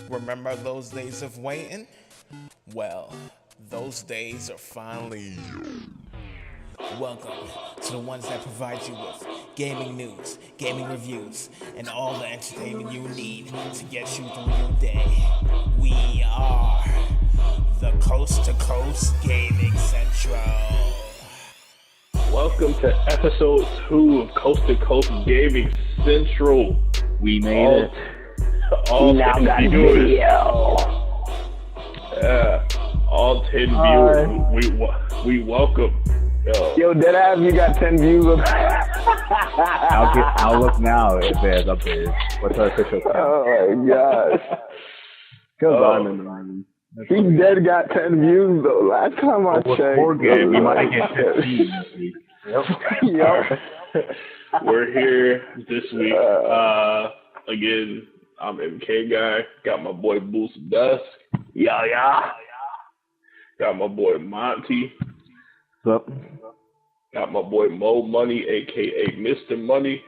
Remember those days of waiting? Well, those days are finally. Welcome to the ones that provide you with gaming news, gaming reviews, and all the entertainment you need to get you through your day. We are the Coast to Coast Gaming Central. Welcome to episode 2 of Coast to Coast Gaming Central. We made it. All now 10 got viewers. video. Yeah, all 10 viewers. We welcome. Yo, deadass, you got 10 views of I'll look now if there's updates. What's our official count? Oh my gosh. Because I'm in the room. He dead got 10 views though. Last time I checked. Poor game, you might get 15 this week. Yep. We're here this week. Again, I'm MKGUY. Got my boy Boost Dusk. Yeah. Got my boy Monty. What's up? Got my boy Mo Money, aka Mr. Money.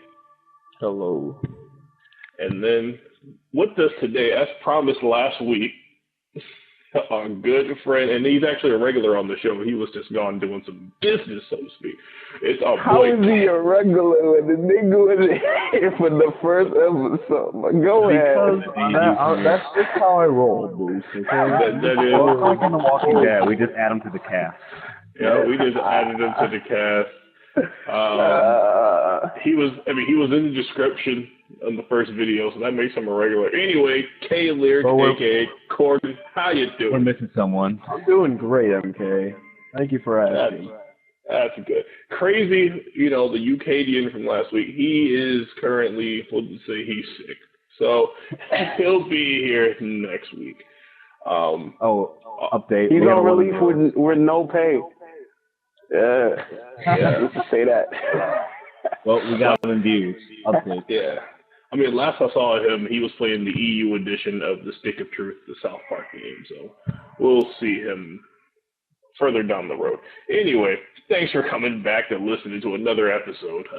Hello. And then with us today, as promised last week, our good friend, and he's actually a regular on the show. He was just gone doing some business, so to speak. It's our How boy. is he a regular when the nigga was here for the first episode? Go ahead. That's just how I roll, Boost. Okay? That is. Well, like in The Walking Dead, we just add them to the cast. Yeah, we just added him to the cast. He was in the description on the first video, so that makes him a regular. Anyway, K Lyric, aka Corden, how you doing? We're missing someone. I'm doing great, MK. Thank you for asking. That's good. Crazy, the UKdian from last week, he is currently, we'll just say he's sick. So he'll be here next week. Update. He's on release with no pay. Yeah. Let's just say that. Well, we got him in views. Update. Yeah. I mean, last I saw him, he was playing the EU edition of the Stick of Truth, the South Park game. So we'll see him further down the road. Anyway, thanks for coming back and listening to another episode.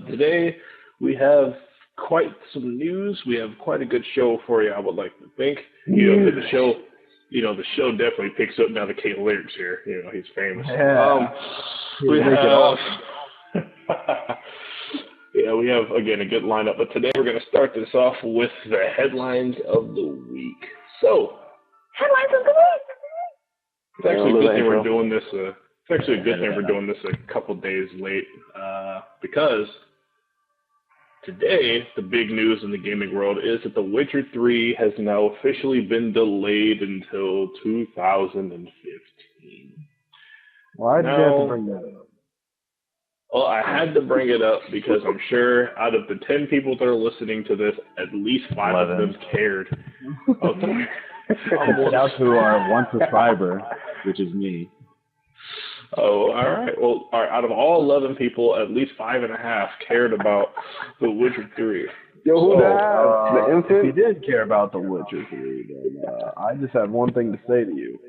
Today we have quite some news. We have quite a good show for you, I would like to think. The show definitely picks up now that K Lyric's here. He's famous. Yeah. We have, again, a good lineup. But today we're going to start this off with the headlines of the week. So, Headlines of the week. it's actually a good thing we're doing this. It's actually a good thing we're doing this a couple days late because today the big news in the gaming world is that The Witcher 3 has now officially been delayed until 2015. Why did you have to bring that up? Well, I had to bring it up because I'm sure out of the 10 people that are listening to this, at least 5 of them cared. Okay. Shout out to our one subscriber, which is me. Oh, all right. Well, out of all 11 people, at least 5.5 cared about The Witcher 3. Yo, who the If you infant? did care about The Witcher 3, then I just have one thing to say to you.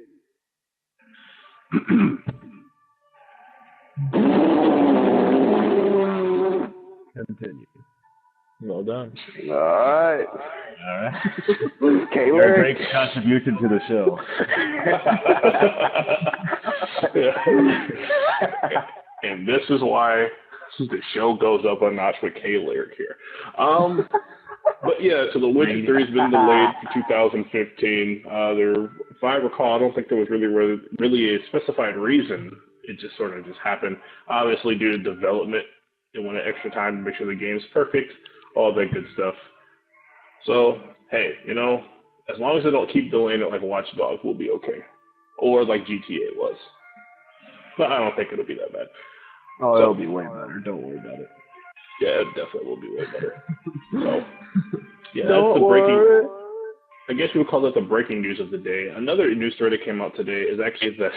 Continue. Well done. Alright. All right. K-Lyric. Great contribution to the show. And this is why the show goes up a notch with K Lyric here. But yeah, so The Witcher 3 has been delayed for 2015. If I recall, I don't think there was really a specified reason. It just sort of just happened. Obviously, due to development, they wanted extra time to make sure the game's perfect, all that good stuff. So, hey, as long as they don't keep delaying it like Watch Dogs, we'll be okay. Or like GTA was. But I don't think it'll be that bad. Oh, it'll be way better. Don't worry about it. Yeah, it definitely will be way better. So, yeah, that's the breaking. I guess we would call that the breaking news of the day. Another news story that came out today is actually that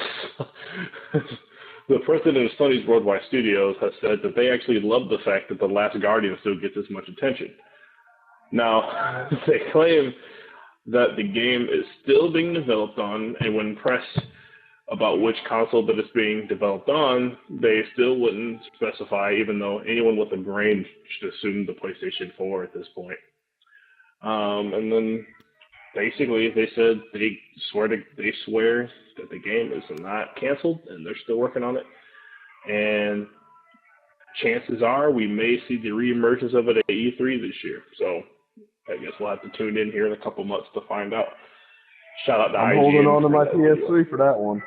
the president of Sony's Worldwide Studios has said that they actually love the fact that The Last Guardian still gets this much attention. Now, they claim that the game is still being developed on, and when pressed about which console that it's being developed on, they still wouldn't specify, even though anyone with a brain should assume the PlayStation 4 at this point. And then basically they said they swear that the game is not canceled and they're still working on it. And chances are we may see the reemergence of it at E3 this year. So I guess we'll have to tune in here in a couple months to find out. Shout out to I'm IGN holding on to my that PS3 for that one.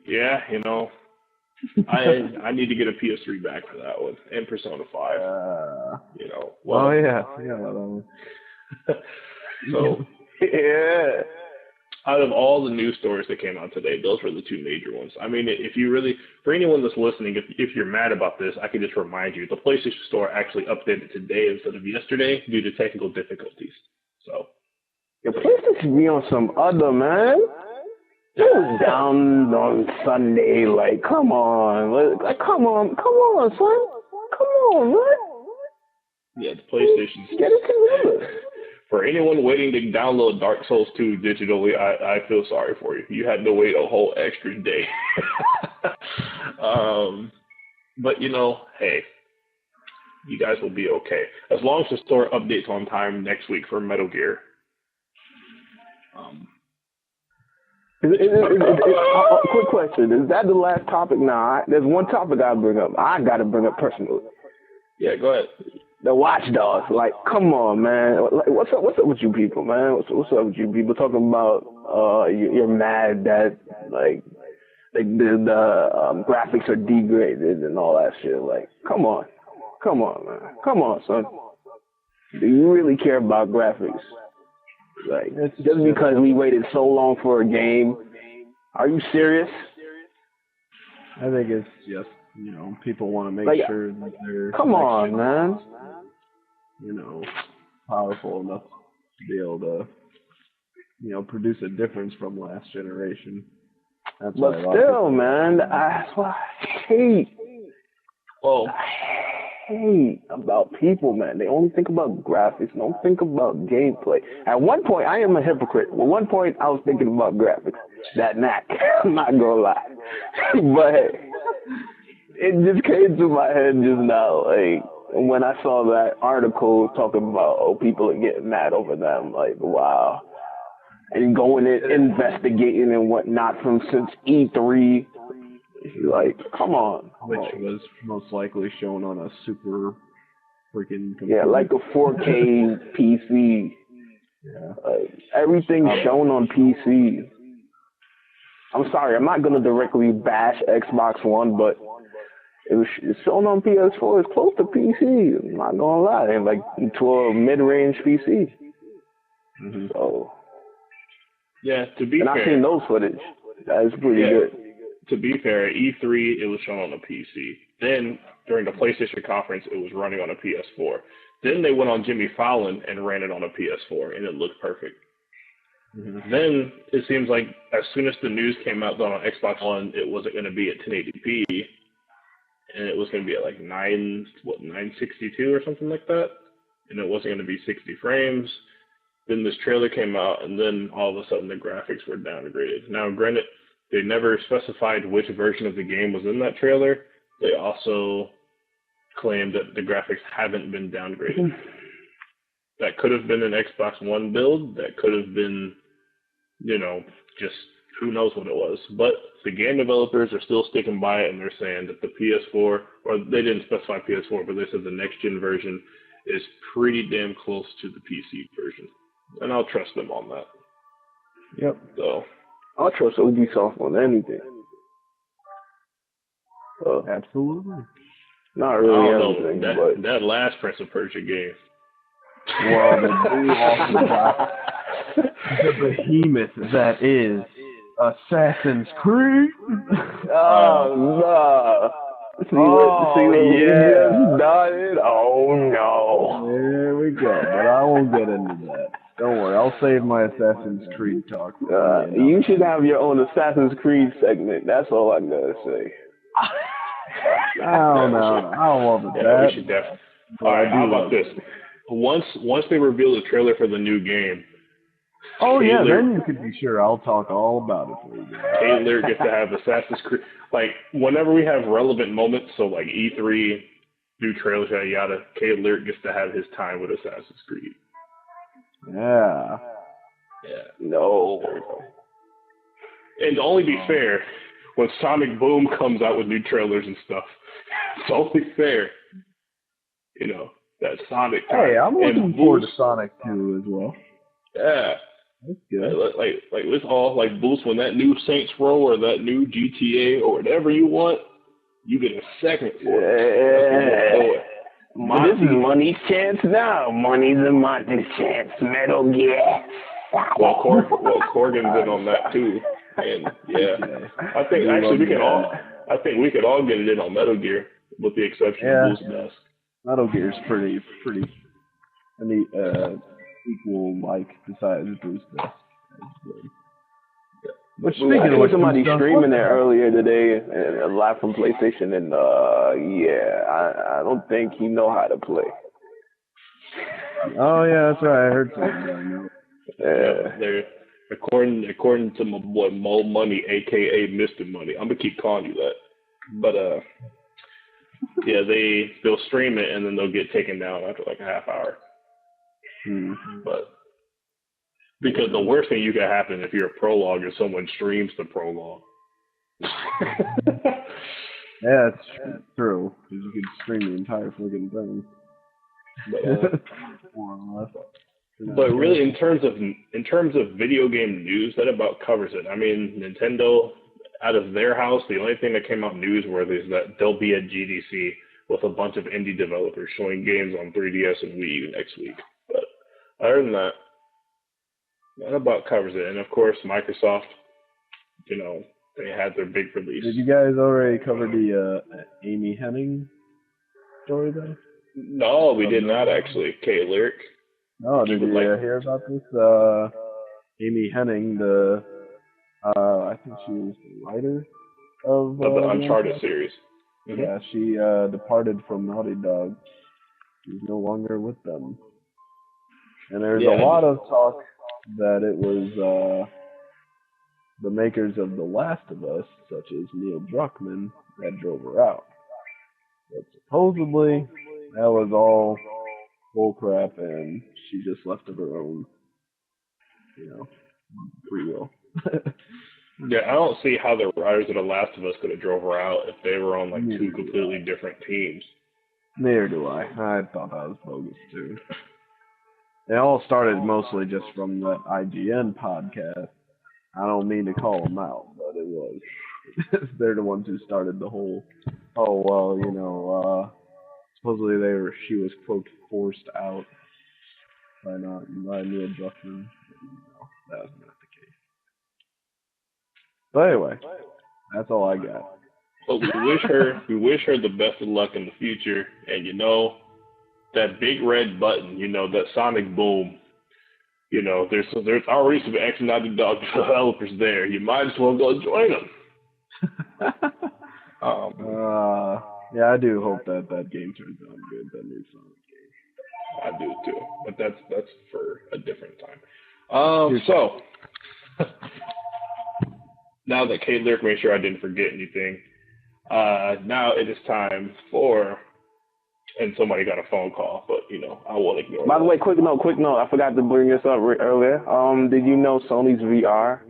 Yeah, I need to get a PS3 back for that one and Persona 5. Oh yeah, that one. So Yeah. out of all the news stories that came out today, those were the two major ones. I mean, if you really, for anyone that's listening, if you're mad about this, I can just remind you, the PlayStation Store actually updated today instead of yesterday due to technical difficulties. So. Your PlayStation be on some other, man. It was down on Sunday, like, come on, son. Come on, man. Yeah, the PlayStation. Get it together. For anyone waiting to download Dark Souls 2 digitally, I feel sorry for you. You had to wait a whole extra day. But, hey, you guys will be okay. As long as the store updates on time next week for Metal Gear. Quick question. Is that the last topic? Nah, there's one topic I got to bring up personally. Yeah, go ahead. The Watch Dogs. Like, come on, man. Like, what's up with you people, man? What's up with you people talking about you're mad that, like the graphics are degraded and all that shit. Like, come on, man. Come on, son. Do you really care about graphics? Like, just because we waited so long for a game, are you serious? I think it's just, people want to make sure that they're come on, man. Powerful enough to be able to, produce a difference from last generation. That's but still, man, that's what I hate. Well, hate about people, man. They only think about graphics, they don't think about gameplay. At one point, I am a hypocrite. At one point, I was thinking about graphics. That knack. I'm not gonna lie. But it just came to my head just now, like, when I saw that article talking about, people are getting mad over that. I'm like, wow. And going and investigating and whatnot from since E3. Like, come on. Which was most likely shown on a super freaking computer. Yeah, like a 4K PC. Yeah. Everything's shown on PC. I'm sorry, I'm not going to directly bash Xbox One, but it's shown on PS4. It's close to PC. I'm not going to lie. And like to a mid-range PC. Mm-hmm. So. Yeah, to be fair. And I've seen those footage. That is pretty good. To be fair, at E3, it was shown on a PC. Then, during the PlayStation conference, it was running on a PS4. Then they went on Jimmy Fallon and ran it on a PS4, and it looked perfect. Mm-hmm. Then, it seems like as soon as the news came out that on Xbox One, it wasn't going to be at 1080p, and it was going to be at like 962 or something like that, and it wasn't going to be 60 frames. Then this trailer came out, and then all of a sudden the graphics were downgraded. Now, granted, they never specified which version of the game was in that trailer. They also claimed that the graphics haven't been downgraded. That could have been an Xbox One build. That could have been, just who knows what it was. But the game developers are still sticking by it, and they're saying that the PS4, or they didn't specify PS4, but they said the next-gen version is pretty damn close to the PC version. And I'll trust them on that. Yep. So I'll trust Ubisoft on anything. Absolutely. Not really everything, but that last Prince of Persia game. Well, the behemoth that is Assassin's Creed. Oh no! See what we just done? Oh no! There we go. But I won't get into that. Don't worry, I'll save my Assassin's Creed talk. You should have your own Assassin's Creed segment. That's all I gotta say. I don't know. I don't want Yeah, that. we should definitely. All right, how about this? Once they reveal the trailer for the new game. Oh yeah, then you could be sure I'll talk all about it for you. Taylor gets to have Assassin's Creed. Like whenever we have relevant moments, so like E3, new trailers, yada yada. Taylor gets to have his time with Assassin's Creed. Yeah. Yeah. No. And to only be fair, when Sonic Boom comes out with new trailers and stuff, it's only fair, you know, that Sonic time. Hey, I'm looking and forward to Boost, Sonic 2 as well. Yeah. That's good. Like let's all like Boost when that new Saints Row or that new GTA or whatever you want, you get a second for it. But this is Money's chance now. Money's a Monty's chance. Metal Gear. Well, Corgan's in on that too, and yeah, I think actually I think we could all get it in on Metal Gear, with the exception of Boost Dust. Metal Gear's pretty neat, equal like besides Boost Dust. But speaking of which, somebody streaming there earlier today, live from PlayStation, and I don't think he know how to play. Oh yeah, that's right. I heard something. They're according to my boy Mo Money, aka Mr. Money. I'm gonna keep calling you that. But yeah, they'll stream it and then they'll get taken down after like a half hour. But because the worst thing you can happen if you're a prologue is someone streams the prologue. Yeah, it's true. Because you could stream the entire friggin' thing. More or less. But really, in terms of video game news, that about covers it. I mean, Nintendo, out of their house, the only thing that came out newsworthy is that they'll be at GDC with a bunch of indie developers showing games on 3DS and Wii U next week. But other than that, that about covers it. And of course, Microsoft, you know, they had their big release. Did you guys already cover the Amy Hennig story though? No, we did not actually. K-Lyric. No, did you hear about this? Amy Hennig, I think she was the writer of the Uncharted series. Mm-hmm. Yeah, she departed from Naughty Dog. She's no longer with them. And there's a lot of talk that it was the makers of The Last of Us, such as Neil Druckmann, that drove her out. But supposedly, that was all bullcrap, and she just left of her own, free will. Yeah, I don't see how the writers of The Last of Us could have drove her out if they were on like two completely different teams. Neither do I. I thought that was bogus too. It all started mostly just from that IGN podcast. I don't mean to call them out, but it was. They're the ones who started the whole, supposedly she was, quote, forced out by Neil Druckmann. That was not the case. But anyway, that's all I got. But we wish her the best of luck in the future, and that big red button, that Sonic Boom, there's already some ex-Naughty Dog developers there. You might as well go join them. Yeah, I do hope that game turns out good, that new Sonic game. I do too, but that's for a different time. So now that K-Lyric made sure I didn't forget anything, now it is time for. And somebody got a phone call, but I won't ignore. By the way, quick note. I forgot to bring this up earlier. Did you know Sony's VR,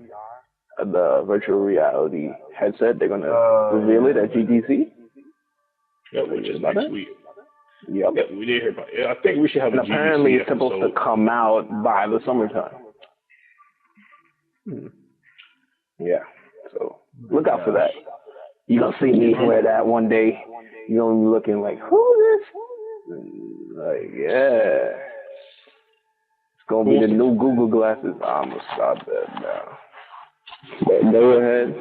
the virtual reality headset, they're gonna reveal it at GDC? Yeah, which is next week. Yep. Yeah, we did hear about it. I think we should have a GDC apparently it's episode. supposed to come out by the summertime. Yeah. So look out for that. You're gonna see me wear that one day. You're gonna be looking like, who is this? Like, yeah. It's gonna be the new Google glasses. I'm gonna stop that now. But go ahead.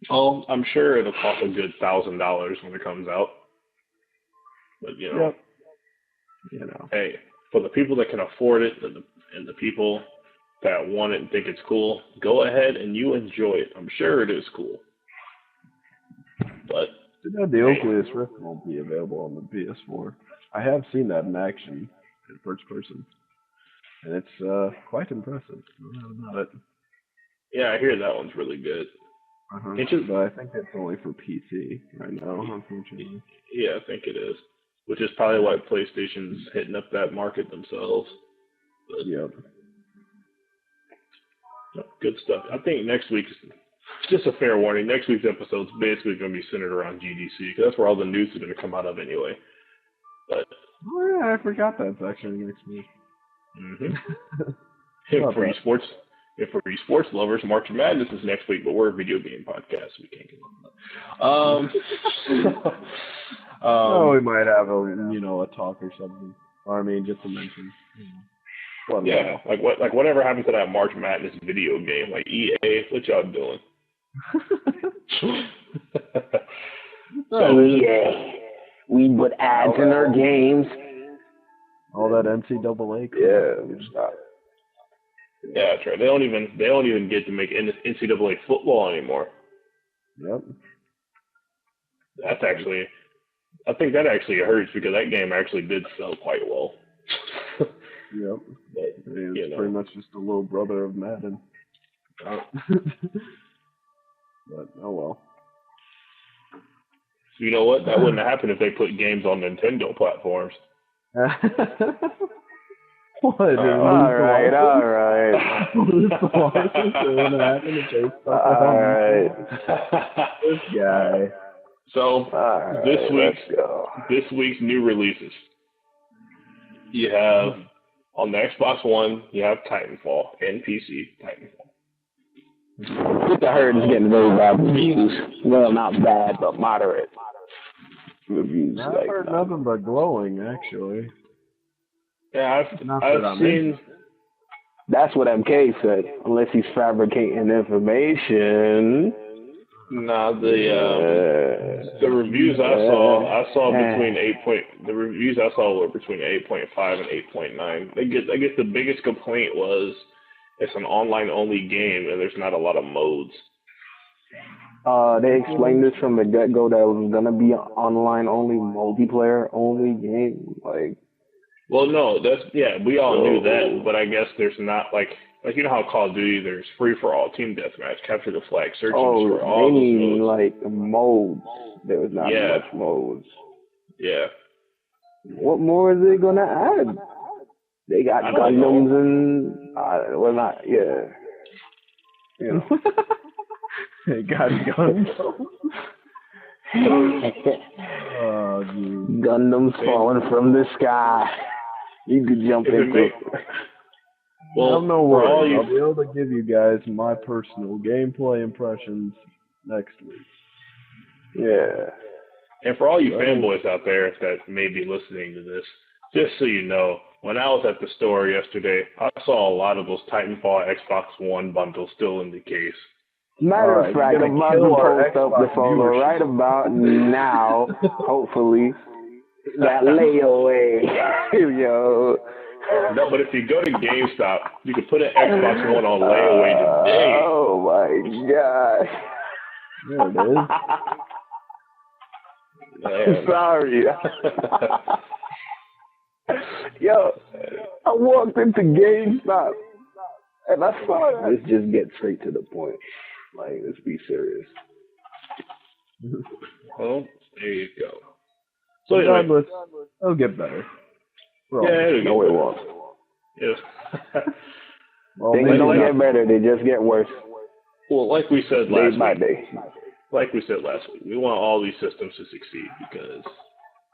Oh, I'm sure it'll cost a good $1,000 when it comes out. But hey, for the people that can afford it and the people that want it and think it's cool, go ahead and you enjoy it. I'm sure it is cool. But the Oculus Rift won't be available on the PS4. I have seen that in action in first person, and it's quite impressive. No doubt about it. Yeah, I hear that one's really good. But I think it's only for PC right now, unfortunately. Yeah, I think it is. which is probably why PlayStation's hitting up that market themselves. But, Yep. good stuff. I think next week's just a fair warning. Next week's episode's basically going to be centered around GDC because that's where all the news is going to come out of anyway. But Oh yeah, I forgot that's actually next week. for you sports lovers, March Madness is next week, but we're a video game podcast, so we can't get on that. Oh, we might have a talk or something. Or I mean, just to mention. Yeah, like whatever happened to that March Madness video game? Like EA, what y'all doing? We put ads in our games. All that NCAA. Stop. Yeah, that's right. They don't even get to make NCAA football anymore. Yep. I think that actually hurts because that game actually did sell quite well. Yep. It's pretty much just a little brother of Madden. But oh well. You know what? That wouldn't happen if they put games on Nintendo platforms. What? All right. All right. This guy. So this week's new releases. You have on the Xbox One, you have Titanfall and PC Titanfall. What I heard is getting very bad reviews. Well, not bad, but moderate reviews. I've heard nothing but glowing, actually. Yeah, I've seen. That's what MK said. Unless he's fabricating information. Nah, the reviews I saw between the reviews I saw were between 8.5 and 8.9. I guess the biggest complaint was it's an online only game and there's not a lot of modes. They explained this from the get-go that it was gonna be an online only, multiplayer only game. Well, no, we all knew that, but I guess there's not like you know how Call of Duty there's free for all, team deathmatch, capture the flag, search and destroy, all they those mean modes. Modes. There was not much modes. Yeah. What more is they gonna add? They got Gundams and You know. They got Gundams. Oh, dude. Gundams falling from the sky. You could jump into. Well, no worries. I'll be able to give you guys my personal gameplay impressions next week. Yeah. And for all you fanboys out there that may be listening to this, just so you know, when I was at the store yesterday, I saw a lot of those Titanfall Xbox One bundles still in the case. Matter of fact, I'm about to post up the photo right about now, hopefully. That layaway. Yo. No, but if you go to GameStop, you can put an Xbox One on layaway today. Oh my gosh. There it is. Sorry. Yo, I walked into GameStop and I saw that. Let's just get straight to the point. Let's be serious. Well, there you go. So anyway, it'll get better. It won't. Yeah. Well, things don't get better; they just get worse. Well, like we said last day by day. Like we said last week, we want all these systems to succeed because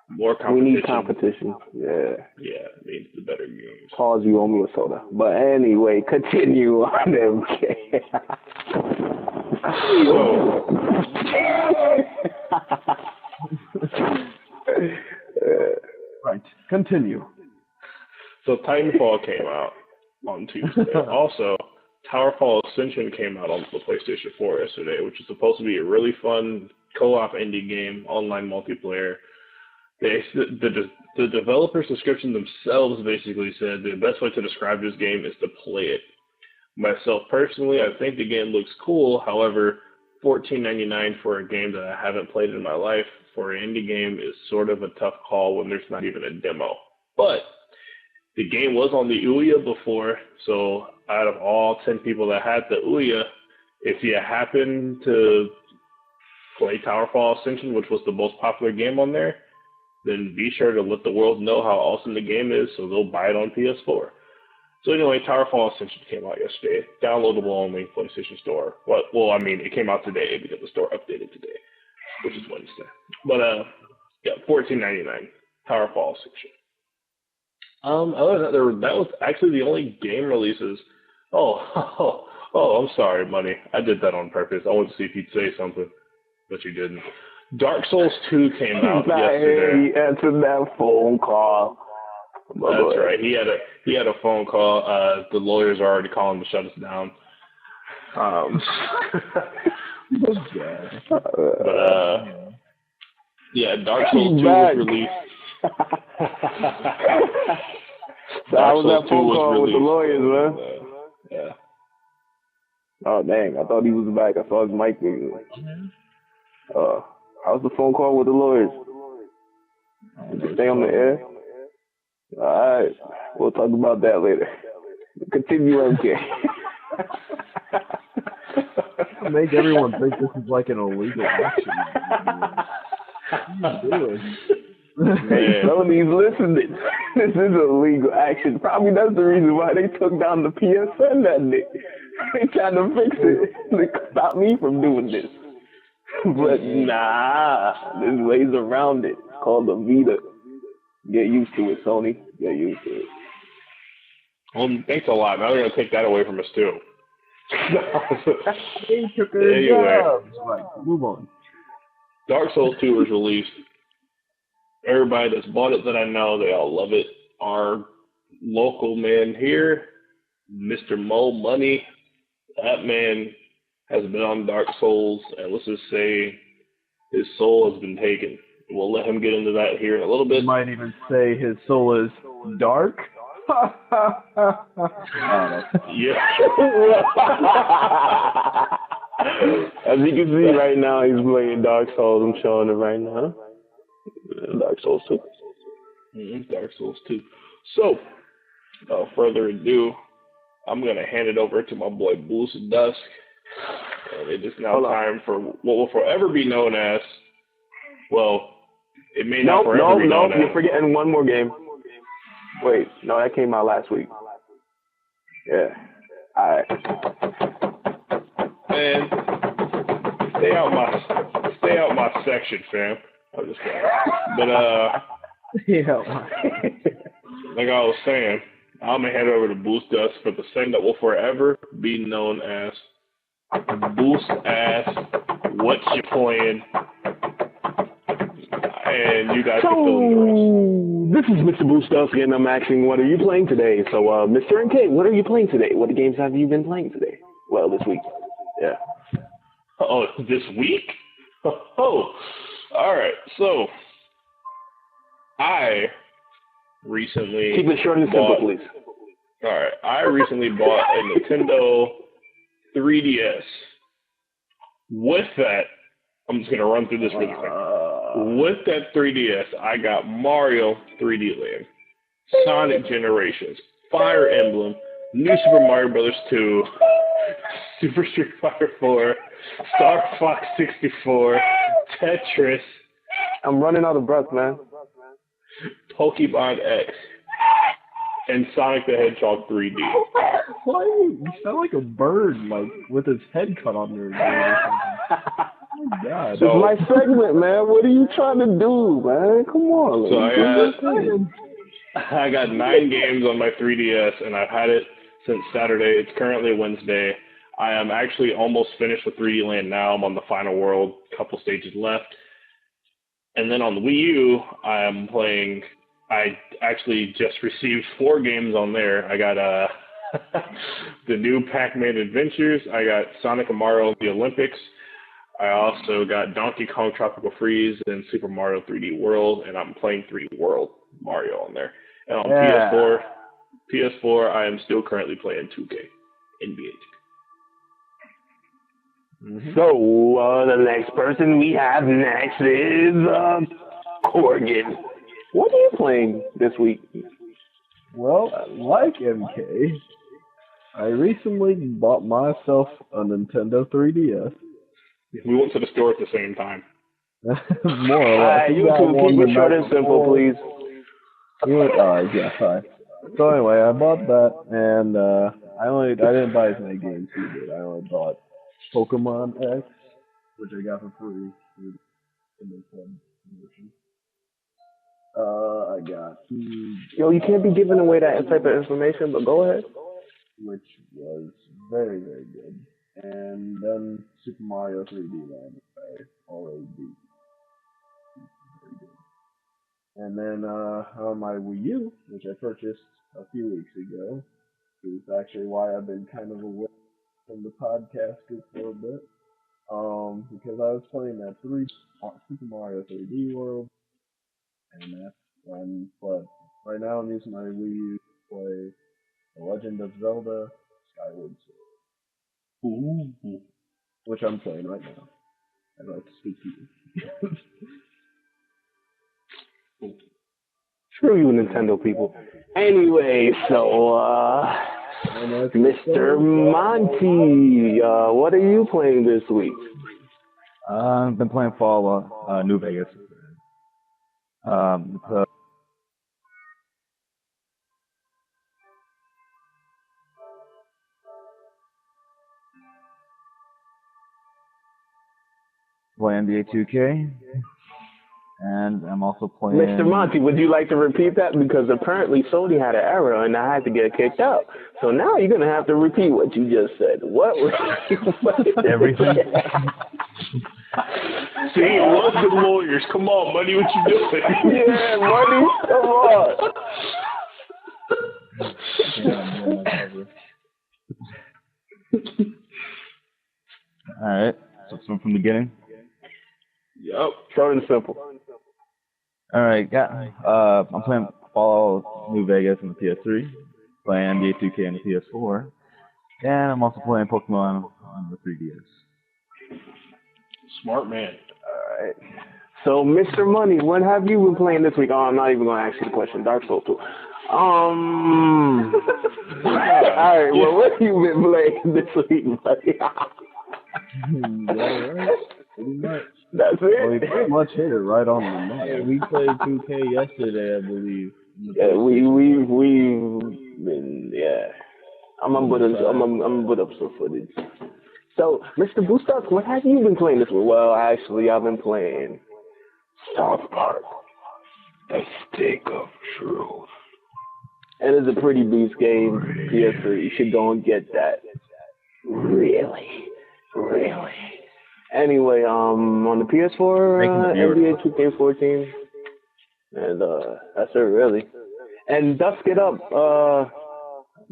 more competition. We need competition. Yeah. Yeah, it means the better games. Pause. You owe me a soda. But anyway, continue on MK. Right. Continue. So Titanfall came out on Tuesday. Also, Towerfall Ascension came out on the PlayStation 4 yesterday, which is supposed to be a really fun co-op indie game, online multiplayer. The developer's description themselves basically said the best way to describe this game is to play it. Myself personally, I think the game looks cool. However, $14.99 for a game that I haven't played in my life for an indie game is sort of a tough call when there's not even a demo. But the game was on the Ouya before, so out of all 10 people that had the Ouya, if you happen to play Towerfall Ascension, which was the most popular game on there, then be sure to let the world know how awesome the game is so they'll buy it on PS4. So anyway, Towerfall Ascension came out yesterday. Downloadable only, PlayStation Store. Well, I mean, it came out today because the store updated today, which is Wednesday. But yeah, $14.99. Towerfall Ascension. Other than that, that was actually the only game releases. Oh, I'm sorry, Money. I did that on purpose. I wanted to see if you'd say something, but you didn't. Dark Souls 2 came out yesterday. He answered that phone call. That's right. He had a phone call. The lawyers are already calling to shut us down. But yeah, Dark Souls 2 was released. That was that phone call with the lawyers, man. Yeah. Oh dang! I thought he was back. I saw his mic moving. How's the phone call with the lawyers? Did you stay on the air? Alright, we'll talk about that later. Continue, MK. Make everyone think this is like an illegal action. What are you doing? Hey, Sony's listening. This is illegal action. Probably that's the reason why they took down the PSN that day. They trying to fix it. They stop me from doing this. But nah, there's ways around it. It's called the Vita. Get used to it, Sony. Get used to it. Well, thanks a lot. Now they're going to take that away from us, too. They took their jobs. Like, move on. Dark Souls 2 was released. Everybody that's bought it that I know, they all love it. Our local man here, Mr. Mo Money, that man has been on Dark Souls, and let's just say his soul has been taken. We'll let him get into that here in a little bit. You might even say his soul is dark. Yeah. As you can see right now, he's playing Dark Souls. I'm showing it right now. Dark Souls 2. Dark Souls 2. So, without further ado, I'm going to hand it over to my boy Boost Dusk. And it is now time for what will forever be known as, well, it may not forever be known as. You're forgetting one more game. Wait, no, that came out last week. Yeah. Alright. Man, stay out my section, fam. I'm just kidding. But Yeah. like I was saying, I'm gonna head over to Boost Dust for the thing that will forever be known as Boost Ass What You Playing. And you guys can fill in the rest. This is Mr. Boost Dust again. I'm asking, what are you playing today? So, Mr. MK, what are you playing today? What games have you been playing today? Well, this week. Yeah. Oh, this week? Oh, all right. So, I recently keep it short and simple, please. All right. I recently bought a Nintendo 3DS. With that, I'm just gonna run through this really quick. With that 3DS, I got Mario 3D Land, Sonic Generations, Fire Emblem, New Super Mario Bros. 2, Super Street Fighter 4, Star Fox 64, Tetris. I'm running out of breath, man. Pokemon X, and Sonic the Hedgehog 3D. Why you sound like a bird, like with his head cut on there? Oh my God. This is my segment, man. What are you trying to do, man? Come on. So I got 9 games on my 3DS, and I've had it since Saturday. It's currently Wednesday. I am actually almost finished with 3D Land now. I'm on the final world, couple stages left. And then on the Wii U, I am playing. I actually just received 4 games on there. I got the new Pac-Man Adventures. I got Sonic and Mario the Olympics. I also got Donkey Kong Tropical Freeze and Super Mario 3D World, and I'm playing 3D World Mario on there. And on PS4, I am still currently playing 2K, NBA 2K. So, the next person we have next is Corgan. What are you playing this week? Well, like MK, I recently bought myself a Nintendo 3DS. We went to the store at the same time. More or less. You two, keep it short and simple, please. Yeah, sorry. So anyway, I bought that, and I didn't buy as many games as you did. I only bought Pokemon X, which I got for free in the club version. I got Yo, you can't be giving away that type of information, but go ahead. which was very, very good. And then Super Mario 3D Land, I already beat. Very good. And then on my Wii U, which I purchased a few weeks ago, is actually why I've been kind of away from the podcast for a bit. Because I was playing that Super Mario 3D World, and that's fun. But right now I'm using my Wii U to play The Legend of Zelda Skyward Sword, Ooh. which I'm playing right now. I'd like to speak to you. Screw you, Nintendo people. Anyway, so, Mr. Monty, what are you playing this week? I've been playing Fallout New Vegas. Playing NBA 2K, and I'm also playing. Mr. Monty, would you like to repeat that? Because apparently Sony had an error and I had to get kicked out. So now you're going to have to repeat what you just said. What were you Everything. See, it was the lawyers. Come on, Money, what you doing? Yeah, Money, All right. So from the beginning. Yep. Short and simple. All right. I'm playing Fallout New Vegas on the PS3, playing NBA 2K on the PS4, and I'm also playing Pokemon on the 3DS. Smart man. All right. So, Mr. Money, what have you been playing this week? Oh, I'm not even going to ask you the question. Dark Souls 2. All right. Well, what have you been playing this week, buddy? Pretty much. That's it? Well, we pretty much hit it right on the money. Yeah, we played 2K yesterday, I believe. Yeah, we've been, yeah. I'm gonna put up some footage. So, Mr. Boostok, what have you been playing this week? Well, actually, I've been playing South Park, The Stick of Truth. And it's a pretty beast game, PS3. You should go and get that. Really? Anyway, on the PS4, NBA 2K14, and that's it really. And Dusk It Up,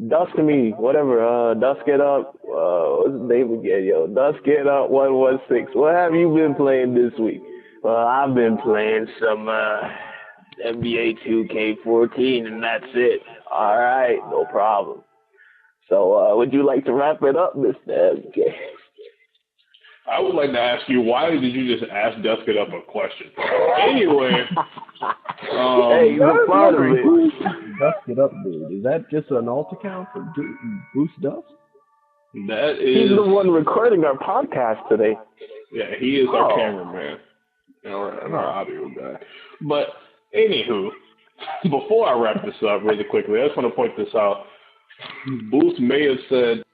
Dusk Me, whatever, Dusk It Up, what's the name again, yo? Dusk It Up 116. What have you been playing this week? Well, I've been playing some NBA 2K14, and that's it. All right, no problem. So, would you like to wrap it up, Mr. MK? I would like to ask you, why did you just ask Dusk It Up a question? Anyway. Hey, he's a part of it. Dusk It Up, dude. Is that just an alt account for Boost Dust? That is. He's the one recording our podcast today. Yeah, he is our cameraman and our audio guy. But, anywho, before I wrap this up really quickly, I just want to point this out. Booth may have said,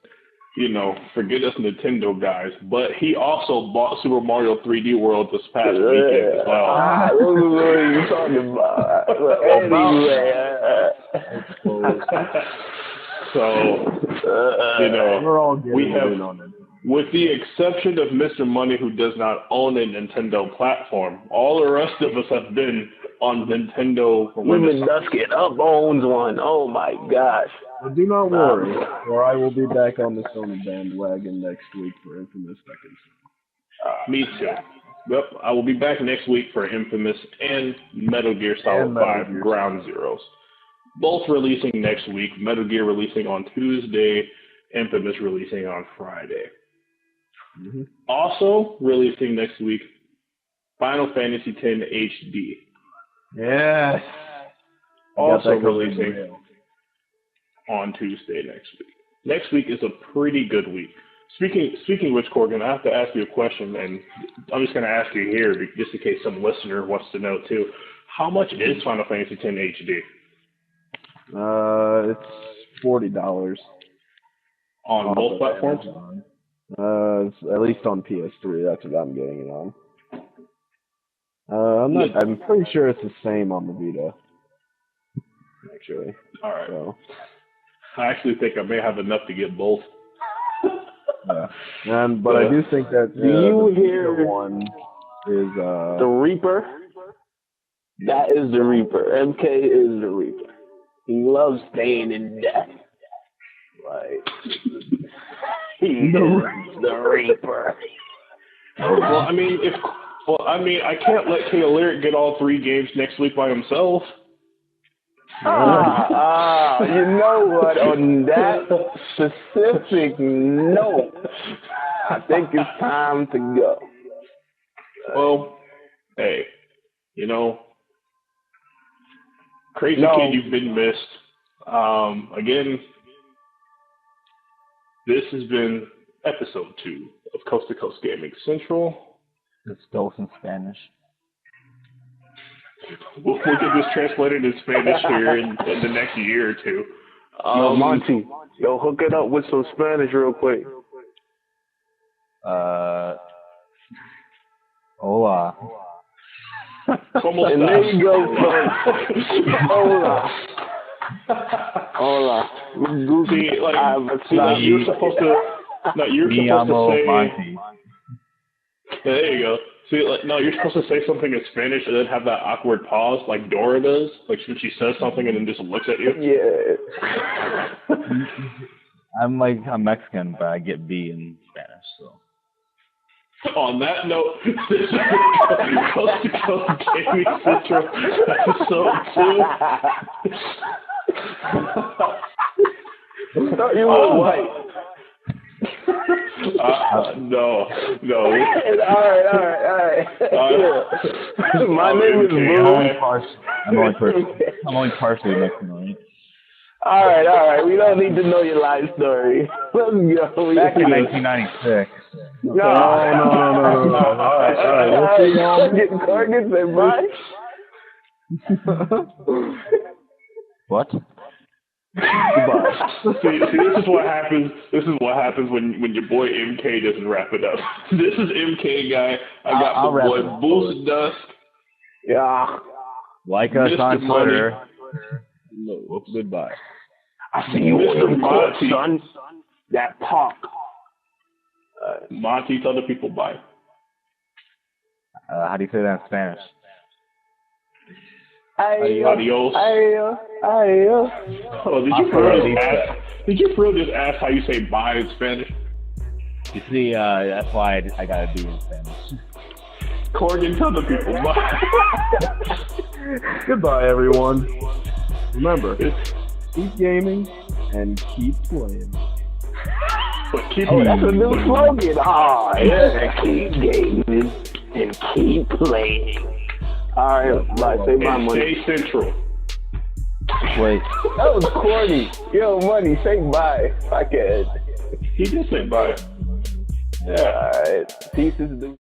you know, forget us Nintendo guys, but he also bought Super Mario 3D World this past weekend as well. What are you talking about? Anyway. So, you know, we're all we have, in on it. with the exception of Mr. Money, who does not own a Nintendo platform, all the rest of us have been on Nintendo. Even Dusk It Up owns one. Oh my gosh. But do not worry, or I will be back on the Sony bandwagon next week for Infamous Second Son. Me too. Yep, I will be back next week for Infamous and Metal Gear Solid 5 Ground Zeroes. Both releasing next week. Metal Gear releasing on Tuesday, Infamous releasing on Friday. Mm-hmm. Also releasing next week, Final Fantasy X HD. Yes. Also releasing on Tuesday next week. Next week is a pretty good week. Speaking of which, Corgan, I have to ask you a question, and I'm just going to ask you here, just in case some listener wants to know too. How much is Final Fantasy X HD? It's $40 On both platforms? It's at least on PS3. That's what I'm getting it on. I'm pretty sure it's the same on the Vita. Actually. All right. So. I actually think I may have enough to get both. Yeah. But I do think that Do you hear the one is the Reaper? That is the Reaper. MK is the Reaper. He loves staying in death. Like he is the Reaper. Well, I mean, I can't let K Lyric get all 3 games next week by himself. You know what? On that specific note, I think it's time to go. Well, hey, crazy kid, you've been missed. Again, this has been episode 2 of Coast to Coast Gaming Central. It's still in Spanish. We'll get this translated in Spanish here in the next year or 2. Yo, Monty, hook it up with some Spanish real quick. Hola. And there you go, Hola. Hola. See, you're supposed to. No, you're supposed to say. Monty. There you go. See, you're supposed to say something in Spanish and then have that awkward pause like Dora does, like when she says something and then just looks at you. Yeah. I'm Mexican, but I get B in Spanish, so. On that note, this is Coast to Coast Gaming Central episode 2. I thought you were white. No. All right. My name is Blue. I'm only partially Mexican, right? All right. We don't need to know your life story. Let's go. Back in 1996. No. All right. Get Corgan, say bye. What? See, this is what happens. This is what happens when your boy MK doesn't wrap it up. This is MKGUY. I got my boy Boost Dust. Yeah. Like us on Twitter. No, goodbye. I see you on the court, son. That park. Monty, tell the people bye. How do you say that in Spanish? Adios. Oh, did you for real just ask how you say bye in Spanish? You see, that's why I gotta do it in Spanish. Corgan, tell the people bye. Goodbye, everyone. Remember, keep gaming and keep playing. That's a new slogan. Keep gaming and keep playing. All right, bye. Say bye, Money. Stay central. Wait. That was corny. Yo, Money, say bye. Fuckhead. He did say bye. Yeah. All right. Pieces, dude.